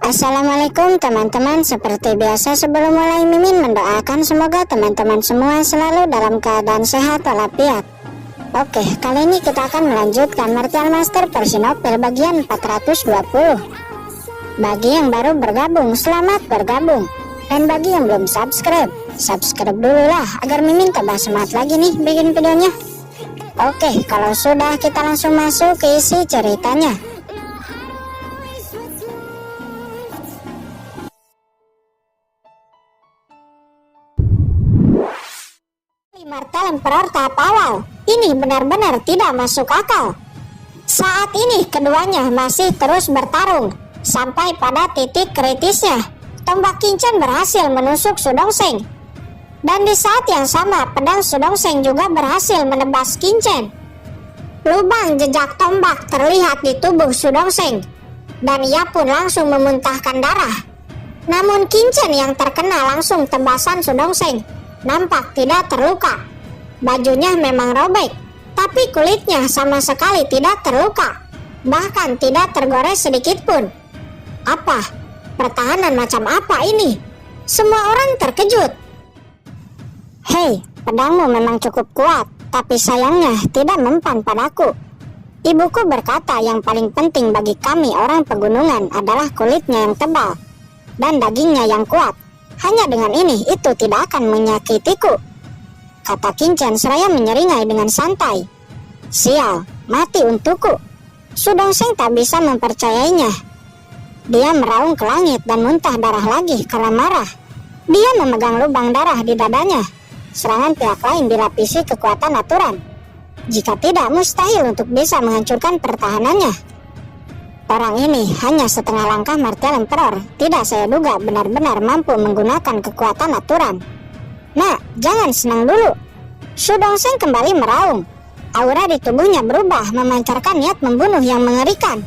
Assalamualaikum teman-teman. Seperti biasa sebelum mulai Mimin mendoakan semoga teman-teman semua selalu dalam keadaan sehat walafiat. Oke, kali ini kita akan melanjutkan Martial Master versi novel bagian 420. Bagi yang baru bergabung, selamat bergabung. Dan bagi yang belum subscribe dulu lah agar Mimin tambah semangat lagi nih bikin videonya. Oke, kalau sudah kita langsung masuk ke isi ceritanya. Martial Emperor tahap awal ini benar-benar tidak masuk akal. Saat ini keduanya masih terus bertarung sampai pada titik kritisnya. Tombak Kincen berhasil menusuk Sudongseng, dan di saat yang sama pedang Sudongseng juga berhasil menebas Kincen. Lubang jejak tombak terlihat di tubuh Sudongseng, dan ia pun langsung memuntahkan darah. Namun Kincen yang terkena langsung tebasan Sudongseng nampak tidak terluka. Bajunya memang robek, tapi kulitnya sama sekali tidak terluka, bahkan tidak tergores sedikit pun. Apa? Pertahanan macam apa ini? Semua orang terkejut. Hei, pedangmu memang cukup kuat, tapi sayangnya tidak mempan padaku. Ibuku berkata yang paling penting bagi kami orang pegunungan adalah kulitnya yang tebal dan dagingnya yang kuat. Hanya dengan ini itu tidak akan menyakitiku, kata Kincen seraya menyeringai dengan santai. Sial, mati untukku. Sudongseng tak bisa mempercayainya. Dia meraung ke langit dan muntah darah lagi karena marah. Dia memegang lubang darah di dadanya. Serangan pihak lain dilapisi kekuatan aturan. Jika tidak, mustahil untuk bisa menghancurkan pertahanannya. Orang ini hanya setengah langkah Martial Emperor. Tidak saya duga benar-benar mampu menggunakan kekuatan aturan. Nah, jangan senang dulu. Sudongseng kembali meraung. Aura di tubuhnya berubah memancarkan niat membunuh yang mengerikan.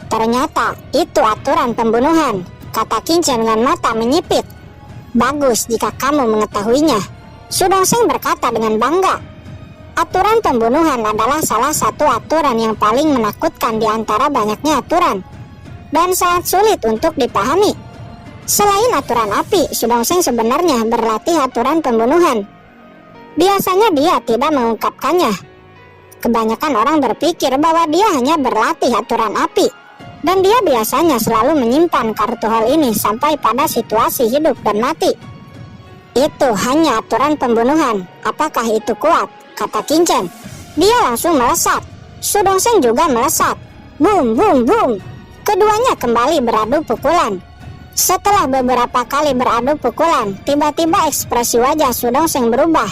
Ternyata itu aturan pembunuhan, kata Kincen dengan mata menyipit. Bagus jika kamu mengetahuinya, Sudongseng berkata dengan bangga. Aturan pembunuhan adalah salah satu aturan yang paling menakutkan di antara banyaknya aturan, dan sangat sulit untuk dipahami. Selain aturan api, Sudongseng sebenarnya berlatih aturan pembunuhan. Biasanya dia tidak mengungkapkannya. Kebanyakan orang berpikir bahwa dia hanya berlatih aturan api, dan dia biasanya selalu menyimpan kartu hal ini sampai pada situasi hidup dan mati. Itu hanya aturan pembunuhan. Apakah itu kuat? Kata Kincen. Dia langsung melesat. Sudongseng juga melesat. Boom, boom, boom. Keduanya kembali beradu pukulan. Setelah beberapa kali beradu pukulan, tiba-tiba ekspresi wajah Sudongseng berubah.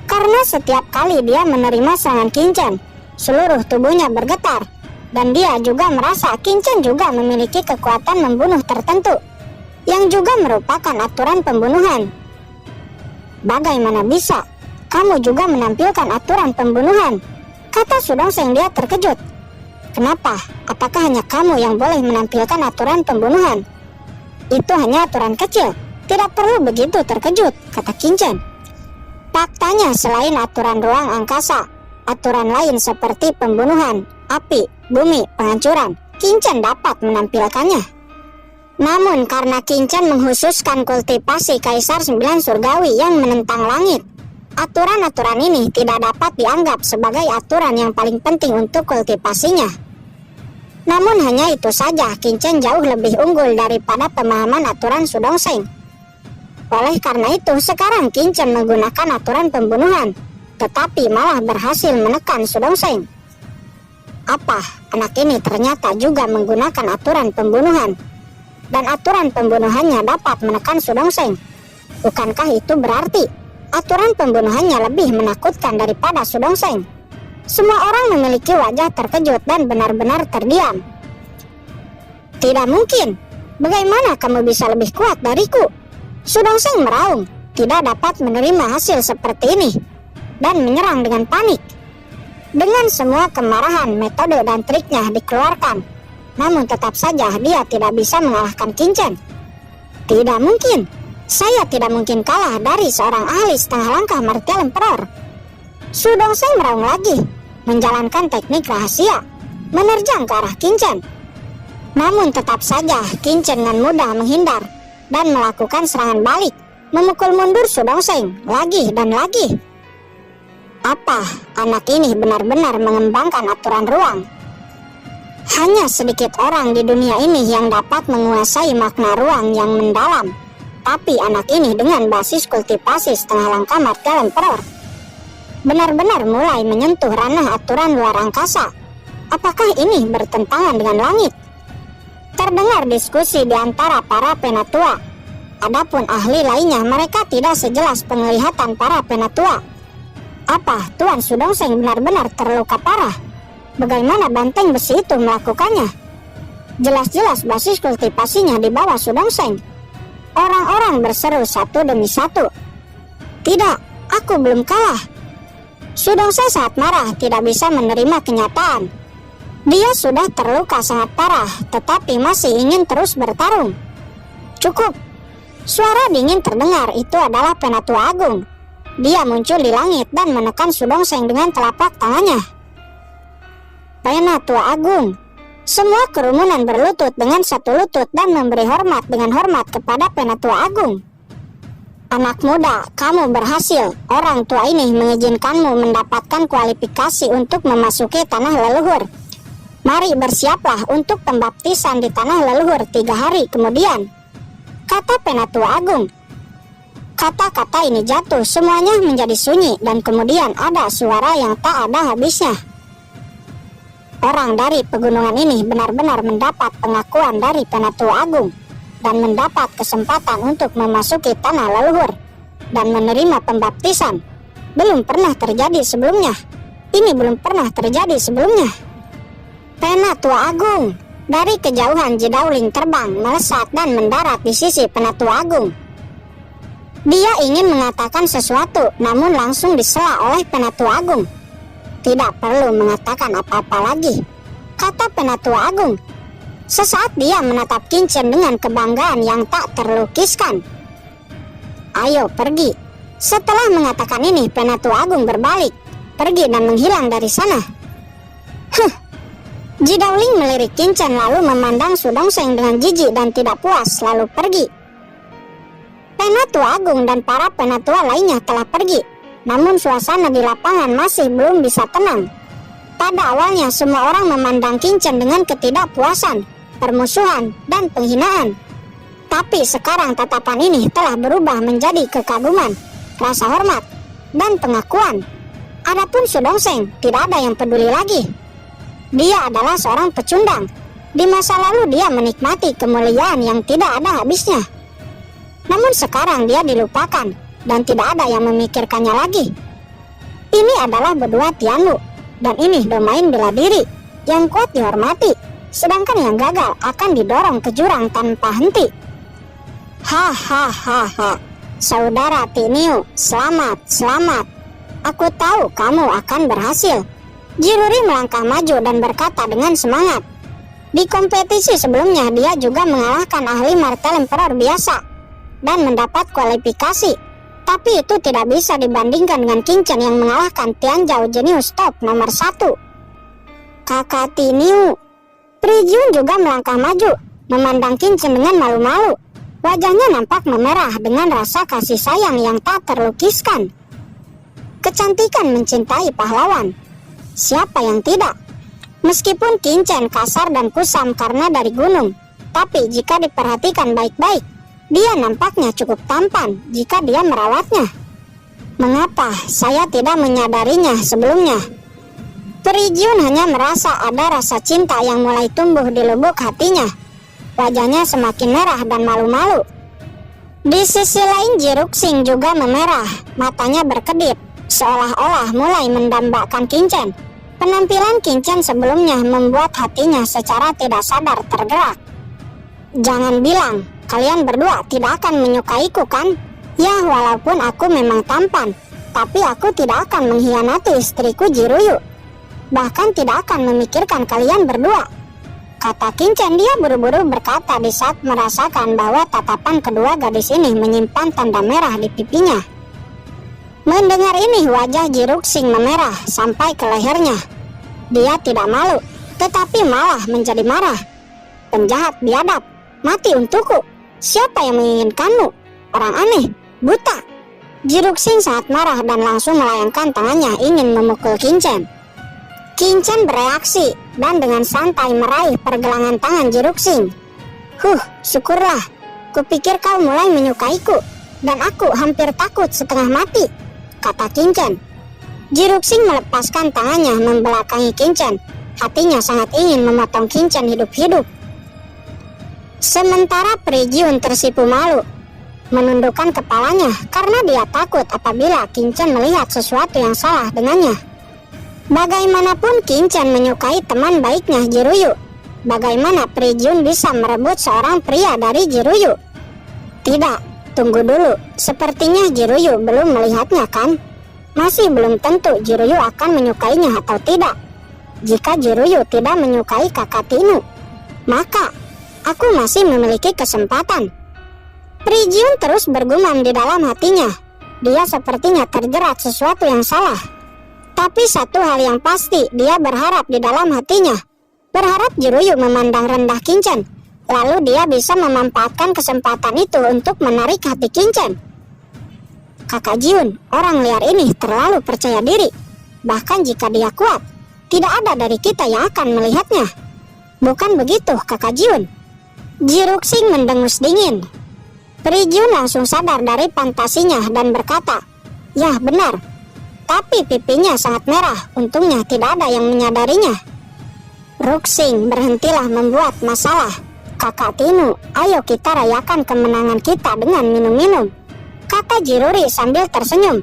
Karena setiap kali dia menerima serangan Kincen, seluruh tubuhnya bergetar. Dan dia juga merasa Kincen juga memiliki kekuatan membunuh tertentu, yang juga merupakan aturan pembunuhan. Bagaimana bisa? Kamu juga menampilkan aturan pembunuhan, kata Sudongseng. Dia terkejut. Kenapa? Apakah hanya kamu yang boleh menampilkan aturan pembunuhan? Itu hanya aturan kecil, tidak perlu begitu terkejut, kata Kincen. Faktanya selain aturan ruang angkasa, aturan lain seperti pembunuhan, api, bumi, penghancuran, Kincen dapat menampilkannya. Namun karena Kincen menghususkan kultivasi Kaisar 9 Surgawi yang menentang langit, aturan-aturan ini tidak dapat dianggap sebagai aturan yang paling penting untuk kultivasinya. Namun hanya itu saja, Kincen jauh lebih unggul daripada pemahaman aturan Sudongseng. Oleh karena itu, sekarang Kincen menggunakan aturan pembunuhan, tetapi malah berhasil menekan Sudongseng. Apa? Anak ini ternyata juga menggunakan aturan pembunuhan, dan aturan pembunuhannya dapat menekan Sudongseng. Bukankah itu berarti aturan pembunuhannya lebih menakutkan daripada Sudongseng? Semua orang memiliki wajah terkejut dan benar-benar terdiam. Tidak mungkin. Bagaimana kamu bisa lebih kuat dariku? Sudongseng meraung, tidak dapat menerima hasil seperti ini, dan menyerang dengan panik. Dengan semua kemarahan, metode dan triknya dikeluarkan, namun tetap saja dia tidak bisa mengalahkan Kincen. Tidak mungkin. Saya tidak mungkin kalah dari seorang ahli setengah langkah Martial Emperor. Sudongseng meraung lagi, menjalankan teknik rahasia, menerjang ke arah Kincen. Namun tetap saja Kincen dengan mudah menghindar dan melakukan serangan balik, memukul mundur Sudongseng lagi dan lagi. Apa anak ini benar-benar mengembangkan aturan ruang? Hanya sedikit orang di dunia ini yang dapat menguasai makna ruang yang mendalam. Tapi anak ini dengan basis kultivasi setengah langkah Martel Emperor benar-benar mulai menyentuh ranah aturan luar angkasa. Apakah ini bertentangan dengan langit? Terdengar diskusi di antara para penatua. Adapun ahli lainnya, mereka tidak sejelas penglihatan para penatua. Apa Tuan Sudongseng benar-benar terluka parah? Bagaimana banteng besi itu melakukannya? Jelas-jelas basis kultivasinya di bawah Sudongseng. Orang-orang berseru satu demi satu. Tidak, aku belum kalah. Sudongseng sangat marah, tidak bisa menerima kenyataan. Dia sudah terluka sangat parah, tetapi masih ingin terus bertarung. Cukup. Suara dingin terdengar, itu adalah Penatua Agung. Dia muncul di langit dan menekan Sudongseng dengan telapak tangannya. Penatua Agung. Semua kerumunan berlutut dengan satu lutut dan memberi hormat dengan hormat kepada Penatua Agung. Anak muda, kamu berhasil. Orang tua ini mengizinkanmu mendapatkan kualifikasi untuk memasuki tanah leluhur. Mari bersiaplah untuk pembaptisan di tanah leluhur 3 hari kemudian, kata Penatua Agung. Kata-kata ini jatuh, semuanya menjadi sunyi dan kemudian ada suara yang tak ada habisnya. Orang dari pegunungan ini benar-benar mendapat pengakuan dari Penatua Agung dan mendapat kesempatan untuk memasuki tanah leluhur dan menerima pembaptisan. Belum pernah terjadi sebelumnya. Ini belum pernah terjadi sebelumnya. Penatua Agung. Dari kejauhan Jidauling terbang, melesat dan mendarat di sisi Penatua Agung. Dia ingin mengatakan sesuatu, namun langsung disela oleh Penatua Agung. Tidak perlu mengatakan apa-apa lagi, kata Penatua Agung. Sesaat dia menatap Kincen dengan kebanggaan yang tak terlukiskan. Ayo pergi. Setelah mengatakan ini, Penatua Agung berbalik, pergi dan menghilang dari sana. Jidauling melirik Kincen lalu memandang Sudongseng dengan jijik dan tidak puas lalu pergi. Penatua Agung dan para penatua lainnya telah pergi. Namun suasana di lapangan masih belum bisa tenang. Pada awalnya semua orang memandang Kincen dengan ketidakpuasan, permusuhan, dan penghinaan. Tapi sekarang tatapan ini telah berubah menjadi kekaguman, rasa hormat, dan pengakuan. Adapun Sudongseng, tidak ada yang peduli lagi. Dia adalah seorang pecundang. Di masa lalu dia menikmati kemuliaan yang tidak ada habisnya. Namun sekarang dia dilupakan dan tidak ada yang memikirkannya lagi. Ini adalah berdua Tianlu, dan ini domain bela diri. Yang kuat dihormati, sedangkan yang gagal akan didorong ke jurang tanpa henti. Hahaha, saudara Tiniu, selamat. Aku tahu kamu akan berhasil. Jiruri melangkah maju dan berkata dengan semangat. Di kompetisi sebelumnya dia juga mengalahkan ahli Martel Emperor biasa dan mendapat kualifikasi. Tapi itu tidak bisa dibandingkan dengan Kincen yang mengalahkan Tianzhao Genius Top nomor 1. Kakak Tiniu. Prijiun juga melangkah maju, memandang Kincen dengan malu-malu. Wajahnya nampak memerah dengan rasa kasih sayang yang tak terlukiskan. Kecantikan mencintai pahlawan. Siapa yang tidak? Meskipun Kincen kasar dan kusam karena dari gunung, tapi jika diperhatikan baik-baik, dia nampaknya cukup tampan jika dia merawatnya. Mengapa saya tidak menyadarinya sebelumnya? Prijiun hanya merasa ada rasa cinta yang mulai tumbuh di lubuk hatinya. Wajahnya semakin merah dan malu-malu. Di sisi lain Jiruxing juga memerah, matanya berkedip, seolah-olah mulai mendambakan Kincen. Penampilan Kincen sebelumnya membuat hatinya secara tidak sadar tergerak. Jangan bilang kalian berdua tidak akan menyukaiku kan? Ya, walaupun aku memang tampan, tapi aku tidak akan mengkhianati istriku Jiruyu. Bahkan tidak akan memikirkan kalian berdua, kata Kincen. Dia buru-buru berkata di saat merasakan bahwa tatapan kedua gadis ini menyimpan tanda merah di pipinya. Mendengar ini wajah Jiruxing memerah sampai ke lehernya. Dia tidak malu, tetapi malah menjadi marah. penjahat biadab, mati untukku. Siapa yang menginginkanmu? Orang aneh, buta. Jiruksing sangat marah dan langsung melayangkan tangannya ingin memukul Kincen. Kincen bereaksi dan dengan santai meraih pergelangan tangan Jiruksing. Syukurlah. Kupikir kau mulai menyukaiku, dan aku hampir takut setengah mati, kata Kincen. Jiruksing melepaskan tangannya membelakangi Kincen. Hatinya sangat ingin memotong Kincen hidup-hidup. Sementara Prijiun tersipu malu, menundukkan kepalanya karena dia takut apabila Kincen melihat sesuatu yang salah dengannya. Bagaimanapun Kincen menyukai teman baiknya Jiruyu. Bagaimana Prijiun bisa merebut seorang pria dari Jiruyu? Tidak, tunggu dulu. Sepertinya Jiruyu belum melihatnya kan? Masih belum tentu Jiruyu akan menyukainya atau tidak. Jika Jiruyu tidak menyukai kakak Tinu, maka aku masih memiliki kesempatan. Prijiun terus bergumam di dalam hatinya. Dia sepertinya terjerat sesuatu yang salah. Tapi satu hal yang pasti, dia berharap di dalam hatinya. Berharap Jiruyu memandang rendah Kincen. Lalu dia bisa memanfaatkan kesempatan itu untuk menarik hati Kincen. Kakak Jiun, orang liar ini terlalu percaya diri. Bahkan jika dia kuat, tidak ada dari kita yang akan melihatnya. Bukan begitu, kakak Jiun? Jiruksing mendengus dingin. Prijiun langsung sadar dari fantasinya dan berkata, "Ya benar, tapi pipinya sangat merah, untungnya tidak ada yang menyadarinya." Ruksing, berhentilah membuat masalah. Kakak Tinu, ayo kita rayakan kemenangan kita dengan minum-minum, kata Jiruri sambil tersenyum.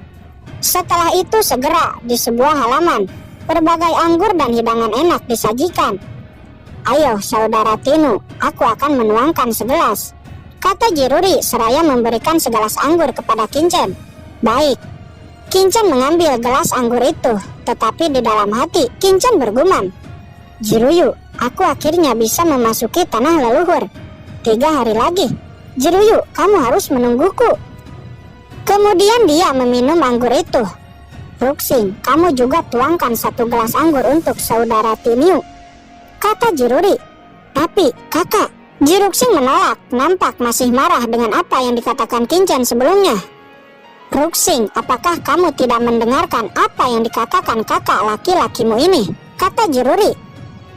Setelah itu segera di sebuah halaman, berbagai anggur dan hidangan enak disajikan. Ayo saudara Tinu, aku akan menuangkan segelas, kata Jiruri seraya memberikan segelas anggur kepada Kincen. Baik. Kincen mengambil gelas anggur itu, tetapi di dalam hati Kincen bergumam, Jiruyu, aku akhirnya bisa memasuki tanah leluhur. 3 hari lagi. Jiruyu, kamu harus menungguku. Kemudian dia meminum anggur itu. Ruksing, kamu juga tuangkan 1 gelas anggur untuk saudara Tinu, kata Jiruri. Tapi kakak, Jiruksing menolak, nampak masih marah dengan apa yang dikatakan Kincen sebelumnya. Ruksing, apakah kamu tidak mendengarkan apa yang dikatakan kakak laki-lakimu ini, kata Jiruri.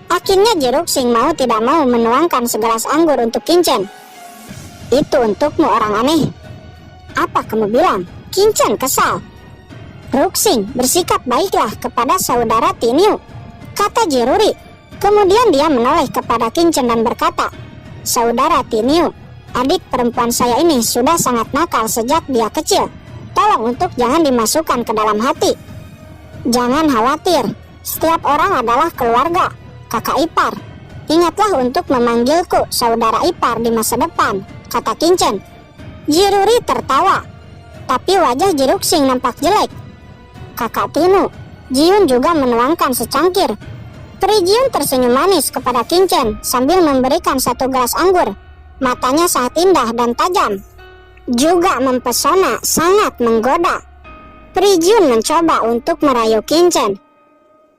Akhirnya Jiruksing mau tidak mau menuangkan segelas anggur untuk Kincen. Itu untukmu orang aneh. Apa kamu bilang? Kincen kesal. Ruksing, bersikap baiklah kepada saudara Tinu, kata Jiruri. Kemudian dia menoleh kepada Kincen dan berkata, saudara Tinu, adik perempuan saya ini sudah sangat nakal sejak dia kecil. Tolong untuk jangan dimasukkan ke dalam hati. Jangan khawatir, setiap orang adalah keluarga, kakak ipar. Ingatlah untuk memanggilku saudara ipar di masa depan, kata Kincen. Jiruri tertawa, tapi wajah Jiruksing nampak jelek. Kakak Tinu, Jiun juga menuangkan secangkir. Prijiun tersenyum manis kepada Kincen sambil memberikan 1 gelas anggur. Matanya sangat indah dan tajam, juga mempesona, sangat menggoda. Prijiun mencoba untuk merayu Kincen.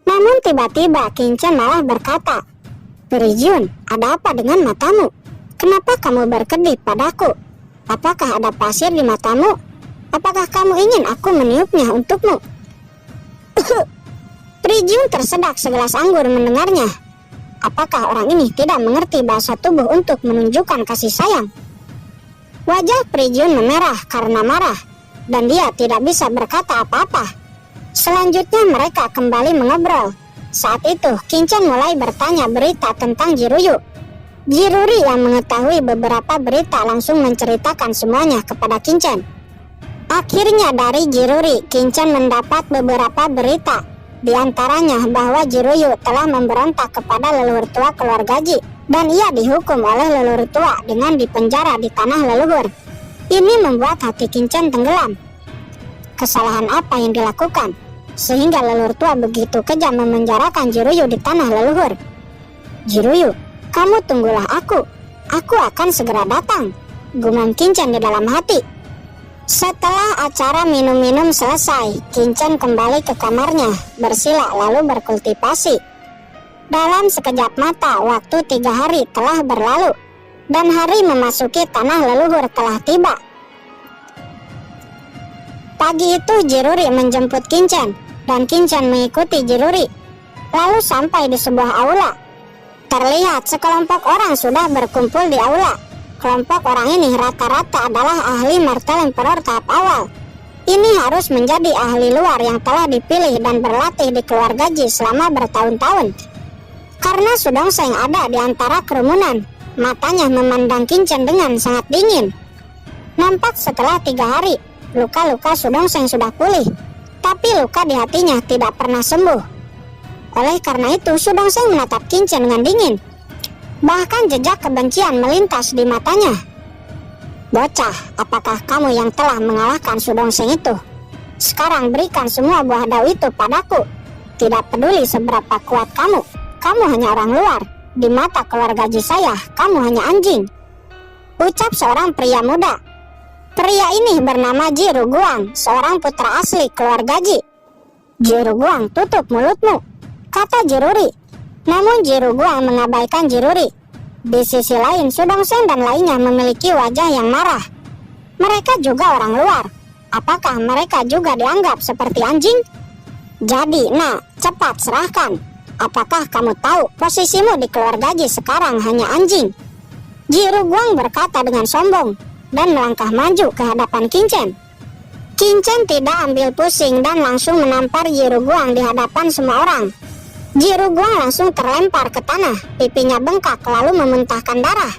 Namun tiba-tiba Kincen malah berkata, Prijiun, ada apa dengan matamu? Kenapa kamu berkedip padaku? Apakah ada pasir di matamu? Apakah kamu ingin aku meniupnya untukmu? Prijiun tersedak segelas anggur mendengarnya. Apakah orang ini tidak mengerti bahasa tubuh untuk menunjukkan kasih sayang? Wajah Prijiun memerah karena marah, dan dia tidak bisa berkata apa-apa. Selanjutnya mereka kembali mengobrol. Saat itu Kincen mulai bertanya berita tentang Jiruyu. Jiruri yang mengetahui beberapa berita langsung menceritakan semuanya kepada Kincen. Akhirnya dari Jiruri, Kincen mendapat beberapa berita. Di antaranya bahwa Jiruyu telah memberontak kepada leluhur tua keluarga Ji, dan ia dihukum oleh leluhur tua dengan dipenjara di tanah leluhur. Ini membuat hati Kincen tenggelam. Kesalahan apa yang dilakukan sehingga leluhur tua begitu kejam memenjarakan Jiruyu di tanah leluhur? Jiruyu, kamu tunggulah aku akan segera datang, gumam Kincen di dalam hati. Setelah acara minum-minum selesai, Kincen kembali ke kamarnya, bersila lalu berkultivasi. Dalam sekejap mata, waktu 3 hari telah berlalu, dan hari memasuki tanah leluhur telah tiba. Pagi itu Jiruri menjemput Kincen, dan Kincen mengikuti Jiruri. Lalu sampai di sebuah aula. Terlihat sekelompok orang sudah berkumpul di aula. Kelompok orang ini rata-rata adalah ahli Martel Emperor tahap awal. Ini harus menjadi ahli luar yang telah dipilih dan berlatih di keluarga Ji selama bertahun-tahun. Karena Sudongseng ada di antara kerumunan, matanya memandang Kincen dengan sangat dingin. Nampak setelah 3 hari, luka-luka Sudongseng sudah pulih, tapi luka di hatinya tidak pernah sembuh. Oleh karena itu, Sudongseng menatap Kincen dengan dingin. Bahkan jejak kebencian melintas di matanya. "Bocah, apakah kamu yang telah mengalahkan Sudongseng itu? Sekarang berikan semua buah dao itu padaku. Tidak peduli seberapa kuat kamu, kamu hanya orang luar. Di mata keluarga Ji saya, kamu hanya anjing," ucap seorang pria muda. Pria ini bernama Ji Ruguang, seorang putra asli keluarga Ji. "Ji Ruguang, tutup mulutmu," kata Jiruri. Namun Ji Ruguang mengabaikan Jiruri. Di sisi lain, Sudongseng dan lainnya memiliki wajah yang marah. Mereka juga orang luar. Apakah mereka juga dianggap seperti anjing? "Jadi, cepat serahkan. Apakah kamu tahu posisimu di keluarga Ji sekarang hanya anjing?" Ji Ruguang berkata dengan sombong dan melangkah maju ke hadapan Kincen. Kincen tidak ambil pusing dan langsung menampar Ji Ruguang di hadapan semua orang. Ji Ruguang langsung terlempar ke tanah, pipinya bengkak lalu memuntahkan darah.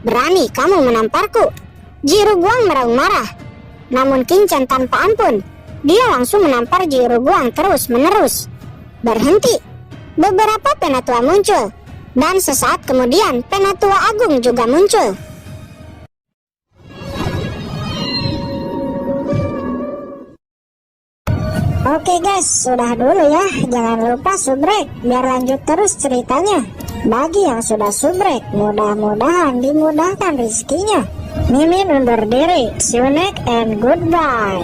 "Berani kamu menamparku?" Ji Ruguang meraung marah. Namun Kincen tanpa ampun, dia langsung menampar Ji Ruguang terus-menerus. Berhenti. Beberapa penatua muncul, dan sesaat kemudian penatua agung juga muncul. Oke guys, sudah dulu ya. Jangan lupa subrek biar lanjut terus ceritanya. Bagi yang sudah subrek, mudah-mudahan dimudahkan rezekinya. Mimin undur diri. See you next and goodbye.